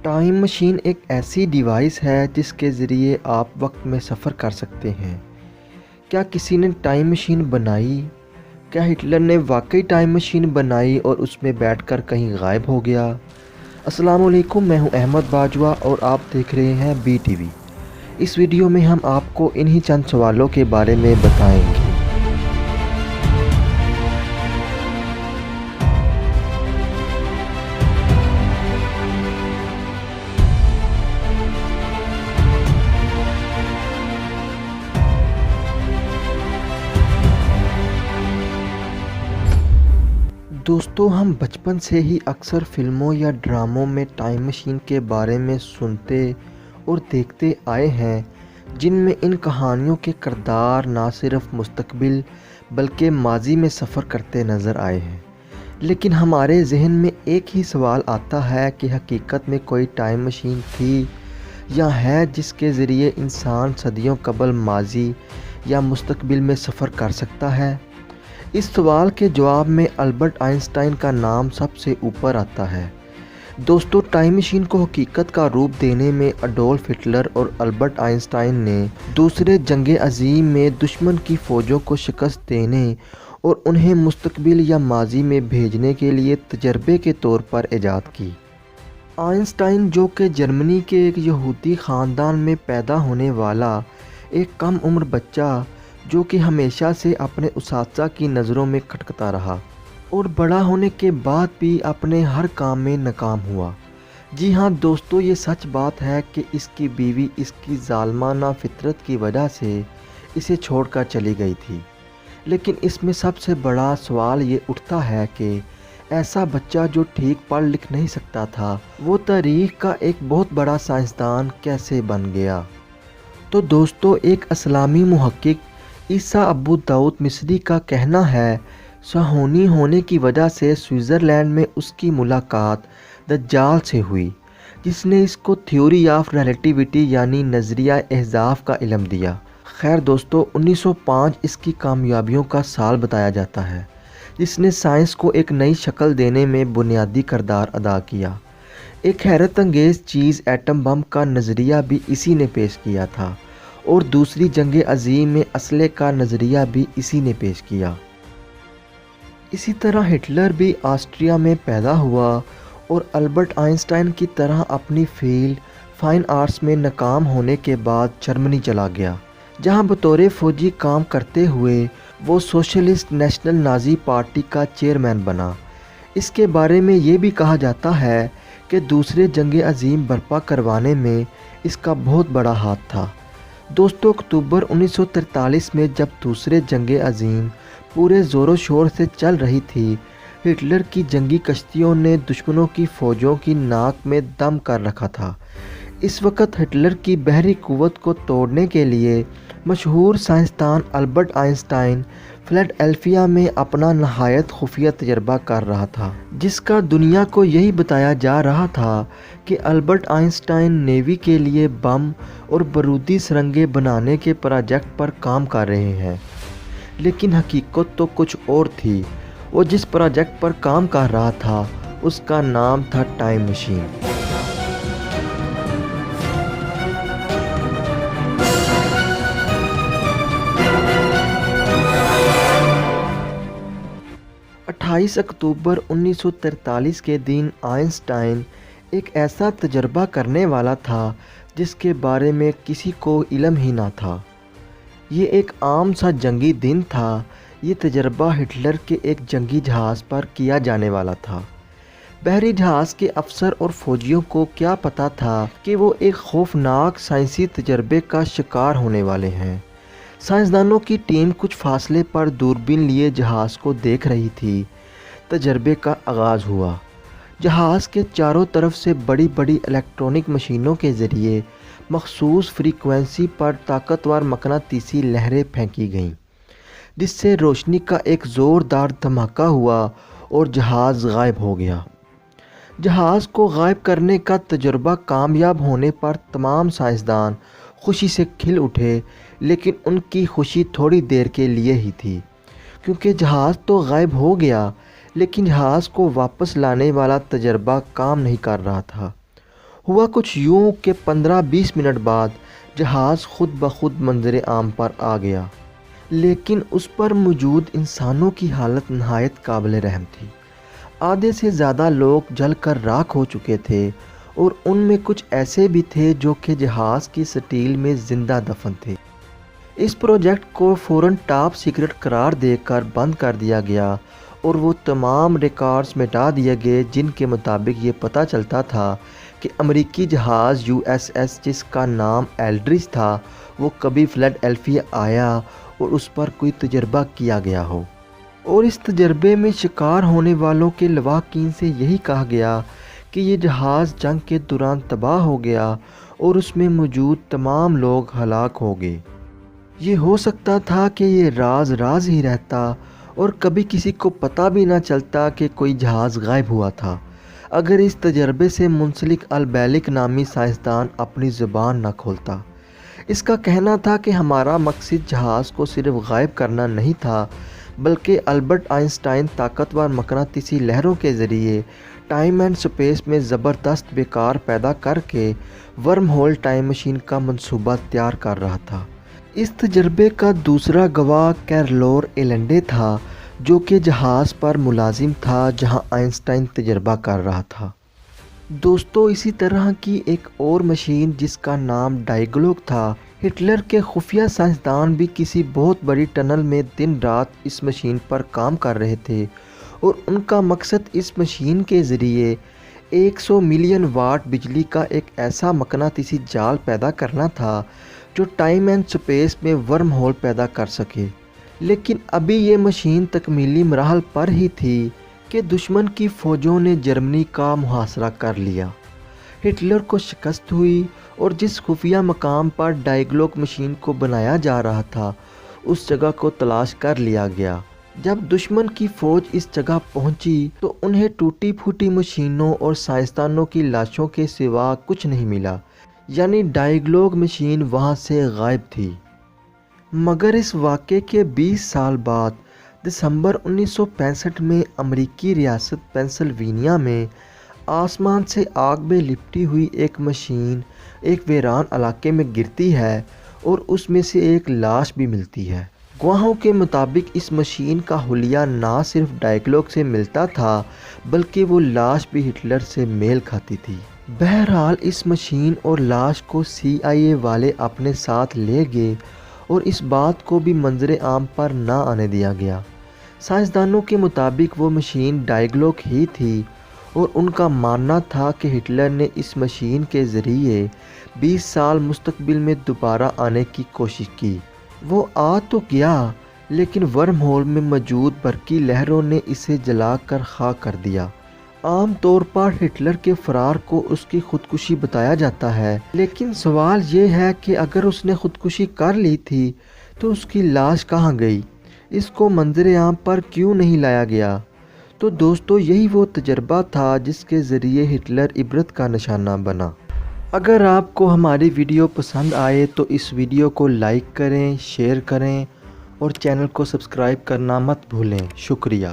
Time machine ایک ایسی device ہے جس کے ذریعے آپ وقت میں سفر کر سکتے ہیں۔ کیا کسی نے ٹائم مشین بنائی؟ کیا ہٹلر نے واقعی ٹائم مشین بنائی اور اس میں بیٹھ کر کہیں غائب ہو گیا؟ السلام علیکم، میں ہوں احمد باجوہ اور آپ دیکھ رہے ہیں بی ٹی وی۔ اس ویڈیو میں ہم آپ کو انہی چند سوالوں کے بارے میں بتائیں گے۔ دوستو، ہم بچپن سے ہی اکثر فلموں یا ڈراموں میں ٹائم مشین کے بارے میں سنتے اور دیکھتے آئے ہیں، جن میں ان کہانیوں کے کردار نہ صرف مستقبل بلکہ ماضی میں سفر کرتے نظر آئے ہیں۔ لیکن ہمارے ذہن میں ایک ہی سوال آتا ہے کہ حقیقت میں کوئی ٹائم مشین تھی یا ہے جس کے ذریعے انسان صدیوں قبل ماضی یا مستقبل میں سفر کر سکتا ہے؟ اس سوال کے جواب میں البرٹ آئنسٹائن کا نام سب سے اوپر آتا ہے۔ دوستو، ٹائم مشین کو حقیقت کا روپ دینے میں اڈولف ہٹلر اور البرٹ آئنسٹائن نے دوسرے جنگ عظیم میں دشمن کی فوجوں کو شکست دینے اور انہیں مستقبل یا ماضی میں بھیجنے کے لیے تجربے کے طور پر ایجاد کی۔ آئنسٹائن، جو کہ جرمنی کے ایک یہودی خاندان میں پیدا ہونے والا ایک کم عمر بچہ، جو کہ ہمیشہ سے اپنے اساتذہ کی نظروں میں کھٹکتا رہا اور بڑا ہونے کے بعد بھی اپنے ہر کام میں ناکام ہوا۔ جی ہاں دوستو، یہ سچ بات ہے کہ اس کی بیوی اس کی ظالمانہ فطرت کی وجہ سے اسے چھوڑ کر چلی گئی تھی۔ لیکن اس میں سب سے بڑا سوال یہ اٹھتا ہے کہ ایسا بچہ جو ٹھیک پڑھ لکھ نہیں سکتا تھا، وہ تاریخ کا ایک بہت بڑا سائنسدان کیسے بن گیا؟ تو دوستو، ایک اسلامی محقق عیسیٰ ابو داؤد مصری کا کہنا ہے، صہیونی ہونے کی وجہ سے سوئٹزرلینڈ میں اس کی ملاقات دجال سے ہوئی، جس نے اس کو تھیوری آف ریلیٹیوٹی یعنی نظریہ احزاف کا علم دیا۔ خیر دوستو، 1905 اس کی کامیابیوں کا سال بتایا جاتا ہے، جس نے سائنس کو ایک نئی شکل دینے میں بنیادی کردار ادا کیا۔ ایک حیرت انگیز چیز، ایٹم بم کا نظریہ بھی اسی نے پیش کیا تھا، اور دوسری جنگ عظیم میں اسلحے کا نظریہ بھی اسی نے پیش کیا۔ اسی طرح ہٹلر بھی آسٹریا میں پیدا ہوا اور البرٹ آئنسٹائن کی طرح اپنی فیلڈ فائن آرٹس میں ناکام ہونے کے بعد جرمنی چلا گیا، جہاں بطور فوجی کام کرتے ہوئے وہ سوشلسٹ نیشنل نازی پارٹی کا چیئرمین بنا۔ اس کے بارے میں یہ بھی کہا جاتا ہے کہ دوسرے جنگ عظیم برپا کروانے میں اس کا بہت بڑا ہاتھ تھا۔ دوستو، اکتوبر 1943 میں جب دوسرے جنگ عظیم پورے زور و شور سے چل رہی تھی، ہٹلر کی جنگی کشتیوں نے دشمنوں کی فوجوں کی ناک میں دم کر رکھا تھا۔ اس وقت ہٹلر کی بحری قوت کو توڑنے کے لیے مشہور سائنسدان البرٹ آئنسٹائن فلیڈیلفیا میں اپنا نہایت خفیہ تجربہ کر رہا تھا، جس کا دنیا کو یہی بتایا جا رہا تھا کہ البرٹ آئنسٹائن نیوی کے لیے بم اور بارودی سرنگیں بنانے کے پروجیکٹ پر کام کر رہے ہیں۔ لیکن حقیقت تو کچھ اور تھی۔ وہ جس پروجیکٹ پر کام کر رہا تھا اس کا نام تھا ٹائم مشین۔ اکتوبر 1943 کے دن آئنسٹائن ایک ایسا تجربہ کرنے والا تھا جس کے بارے میں کسی کو علم ہی نہ تھا۔ یہ ایک عام سا جنگی دن تھا۔ یہ تجربہ ہٹلر کے ایک جنگی جہاز پر کیا جانے والا تھا۔ بحری جہاز کے افسر اور فوجیوں کو کیا پتا تھا کہ وہ ایک خوفناک سائنسی تجربے کا شکار ہونے والے ہیں۔ سائنسدانوں کی ٹیم کچھ فاصلے پر دوربین لیے جہاز کو دیکھ رہی تھی۔ تجربے کا آغاز ہوا۔ جہاز کے چاروں طرف سے بڑی بڑی الیکٹرانک مشینوں کے ذریعے مخصوص فریکوینسی پر طاقتور مقناطیسی لہریں پھینکی گئیں، جس سے روشنی کا ایک زوردار دھماکہ ہوا اور جہاز غائب ہو گیا۔ جہاز کو غائب کرنے کا تجربہ کامیاب ہونے پر تمام سائنسدان خوشی سے کھل اٹھے، لیکن ان کی خوشی تھوڑی دیر کے لیے ہی تھی، کیونکہ جہاز تو غائب ہو گیا لیکن جہاز کو واپس لانے والا تجربہ کام نہیں کر رہا تھا۔ ہوا کچھ یوں کہ 15-20 منٹ بعد جہاز خود بخود منظر عام پر آ گیا، لیکن اس پر موجود انسانوں کی حالت نہایت قابل رحم تھی۔ آدھے سے زیادہ لوگ جل کر راکھ ہو چکے تھے اور ان میں کچھ ایسے بھی تھے جو کہ جہاز کی سٹیل میں زندہ دفن تھے۔ اس پروجیکٹ کو فوراً ٹاپ سیکرٹ قرار دے کر بند کر دیا گیا اور وہ تمام ریکارڈز مٹا دیے گئے جن کے مطابق یہ پتہ چلتا تھا کہ امریکی جہاز USS جس کا نام ایلڈرچ تھا وہ کبھی فلیڈیلفیا آیا اور اس پر کوئی تجربہ کیا گیا ہو، اور اس تجربے میں شکار ہونے والوں کے لواحقین سے یہی کہا گیا کہ یہ جہاز جنگ کے دوران تباہ ہو گیا اور اس میں موجود تمام لوگ ہلاک ہو گئے۔ یہ ہو سکتا تھا کہ یہ راز راز ہی رہتا اور کبھی کسی کو پتہ بھی نہ چلتا کہ کوئی جہاز غائب ہوا تھا، اگر اس تجربے سے منسلک البیلک نامی سائنسدان اپنی زبان نہ کھولتا۔ اس کا کہنا تھا کہ ہمارا مقصد جہاز کو صرف غائب کرنا نہیں تھا، بلکہ البرٹ آئنسٹائن طاقتور مقناطیسی لہروں کے ذریعے ٹائم اینڈ سپیس میں زبردست بیکار پیدا کر کے ورم ہول ٹائم مشین کا منصوبہ تیار کر رہا تھا۔ اس تجربے کا دوسرا گواہ کیرلور ایلنڈے تھا، جو کہ جہاز پر ملازم تھا جہاں آئنسٹائن تجربہ کر رہا تھا۔ دوستو، اسی طرح کی ایک اور مشین جس کا نام ڈائیگلوک تھا، ہٹلر کے خفیہ سائنسدان بھی کسی بہت بڑی ٹنل میں دن رات اس مشین پر کام کر رہے تھے، اور ان کا مقصد اس مشین کے ذریعے 100 ملین واٹ بجلی کا ایک ایسا مقناطیسی جال پیدا کرنا تھا جو ٹائم اینڈ سپیس میں ورم ہول پیدا کر سکے۔ لیکن ابھی یہ مشین تکمیلی مراحل پر ہی تھی کہ دشمن کی فوجوں نے جرمنی کا محاصرہ کر لیا۔ ہٹلر کو شکست ہوئی اور جس خفیہ مقام پر ڈائیگلوک مشین کو بنایا جا رہا تھا اس جگہ کو تلاش کر لیا گیا۔ جب دشمن کی فوج اس جگہ پہنچی تو انہیں ٹوٹی پھوٹی مشینوں اور سائنسدانوں کی لاشوں کے سوا کچھ نہیں ملا، یعنی ڈائیگلوک مشین وہاں سے غائب تھی۔ مگر اس واقعے کے 20 سال بعد دسمبر 1965 میں امریکی ریاست پینسلوینیا میں آسمان سے آگ میں لپٹی ہوئی ایک مشین ایک ویران علاقے میں گرتی ہے اور اس میں سے ایک لاش بھی ملتی ہے۔ گواہوں کے مطابق اس مشین کا حلیہ نہ صرف ڈائیگلوک سے ملتا تھا بلکہ وہ لاش بھی ہٹلر سے میل کھاتی تھی۔ بہرحال اس مشین اور لاش کو CIA والے اپنے ساتھ لے گئے اور اس بات کو بھی منظر عام پر نہ آنے دیا گیا۔ سائنسدانوں کے مطابق وہ مشین ڈائیگلوک ہی تھی اور ان کا ماننا تھا کہ ہٹلر نے اس مشین کے ذریعے 20 سال مستقبل میں دوبارہ آنے کی کوشش کی۔ وہ آ تو گیا لیکن ورم ہول میں موجود برقی لہروں نے اسے جلا کر خاک کر دیا۔ عام طور پر ہٹلر کے فرار کو اس کی خودکشی بتایا جاتا ہے، لیکن سوال یہ ہے کہ اگر اس نے خودکشی کر لی تھی تو اس کی لاش کہاں گئی؟ اس کو منظر عام پر کیوں نہیں لایا گیا؟ تو دوستو، یہی وہ تجربہ تھا جس کے ذریعے ہٹلر عبرت کا نشانہ بنا۔ اگر آپ کو ہماری ویڈیو پسند آئے تو اس ویڈیو کو لائک کریں، شیئر کریں اور چینل کو سبسکرائب کرنا مت بھولیں۔ شکریہ۔